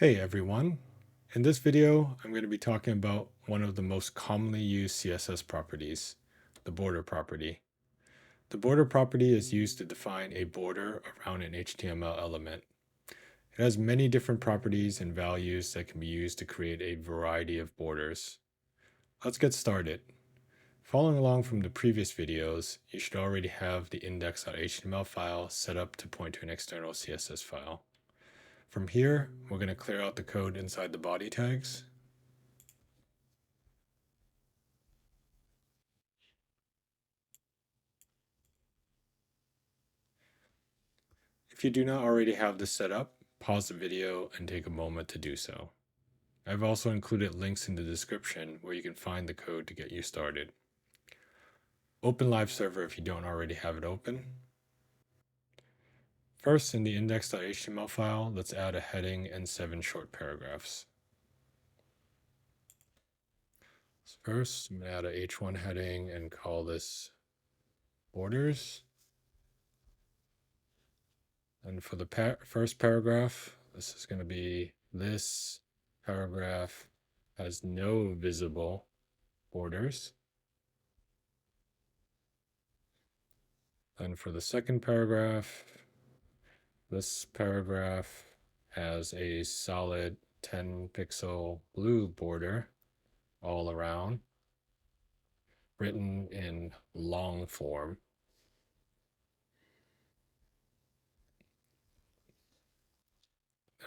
Hey everyone. In this video, I'm going to be talking about one of the most commonly used CSS properties, the border property. The border property is used to define a border around an HTML element. It has many different properties and values that can be used to create a variety of borders. Let's get started. Following along from the previous videos, you should already have the index.html file set up to point to an external CSS file. From here, we're going to clear out the code inside the body tags. If you do not already have this set up, pause the video and take a moment to do so. I've also included links in the description where you can find the code to get you started. Open Live Server if you don't already have it open. First, in the index.html file, let's add a heading and 7 short paragraphs. So first, I'm going to add a h1 heading and call this borders. And for the first paragraph, this is going to be this paragraph has no visible borders. And for the second paragraph, this paragraph has a solid 10 pixel blue border all around, written in long form.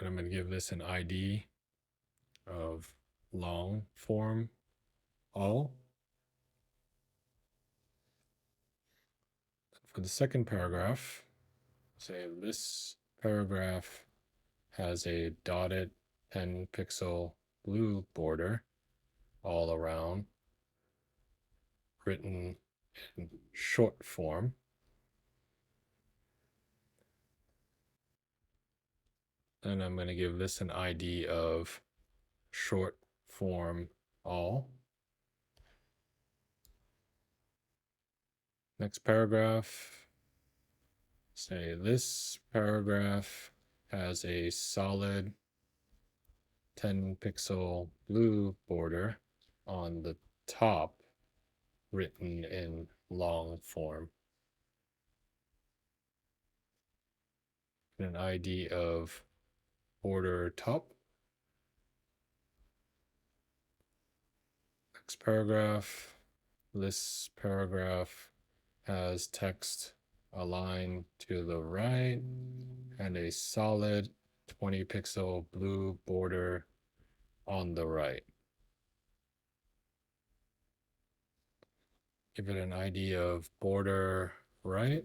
And I'm going to give this an ID of long form all. For the second paragraph, say this paragraph has a dotted 10 pixel blue border all around, written in short form. And I'm going to give this an ID of short form all. Next paragraph, say this paragraph has a solid 10 pixel blue border on the top, written in long form. And an ID of border top. Next paragraph, this paragraph has text aligned to the right and a solid 20 pixel blue border on the right. Give it an ID of border right.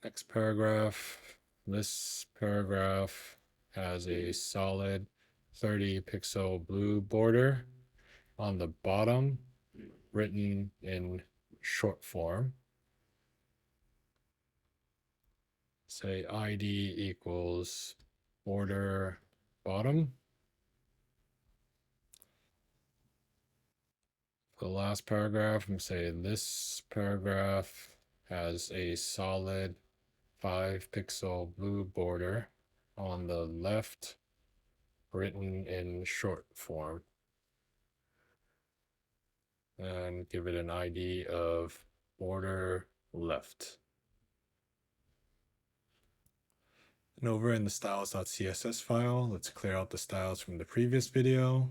Next paragraph, this paragraph has a solid 30 pixel blue border on the bottom, written in short form. Say ID equals border bottom. For the last paragraph, I'm saying this paragraph has a solid 5 pixel blue border on the left, written in short form. And give it an ID of border left. And over in the styles.css file, let's clear out the styles from the previous video.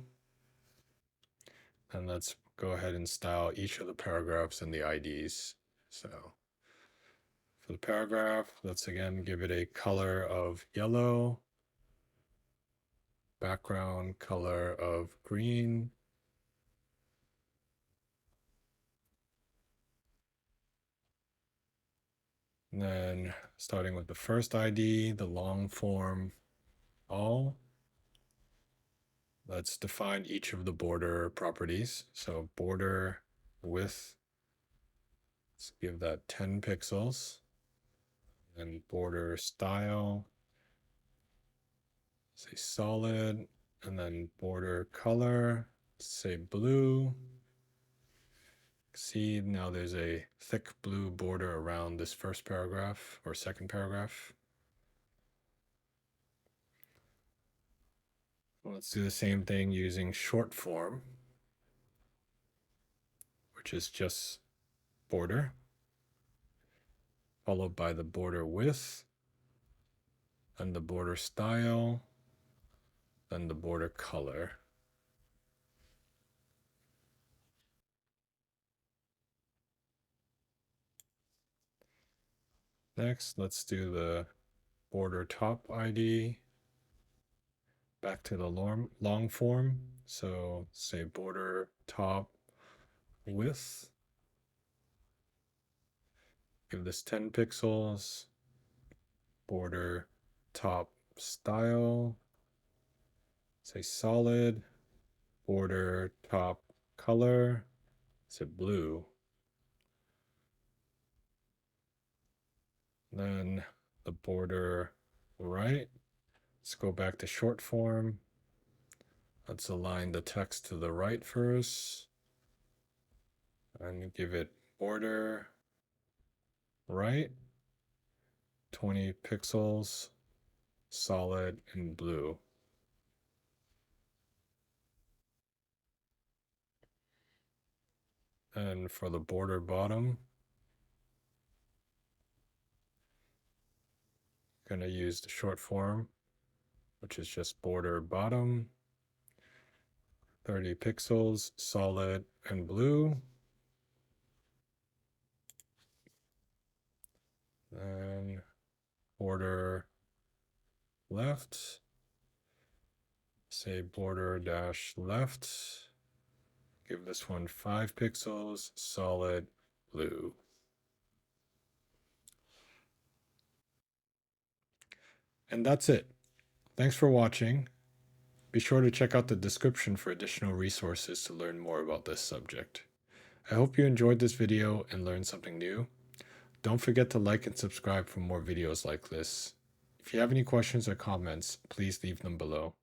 And let's go ahead and style each of the paragraphs and the IDs. So for the paragraph, let's again give it a color of yellow, background color of green, and then starting with the first ID, the long form all. Let's define each of the border properties. So border width, let's give that 10 pixels. And border style, say solid, and then border color, say blue. See, now there's a thick blue border around this first paragraph or second paragraph. Let's do the same thing using short form, which is just border, followed by the border width, then the border style, then the border color. Next, let's do the border top ID. Back to the long form. So say border top width. Give this 10 pixels. Border top style. Say solid. Border top color. Say blue. Then the border right. Let's go back to short form. Let's align the text to the right first. And give it border right, 20 pixels, solid, and blue. And for the border bottom, gonna use the short form, which is just border bottom, 30 pixels, solid, and blue. Then border left, say border dash left, give this one 5 pixels, solid, blue. And that's it. Thanks for watching. Be sure to check out the description for additional resources to learn more about this subject. I hope you enjoyed this video and learned something new. Don't forget to like and subscribe for more videos like this. If you have any questions or comments, please leave them below.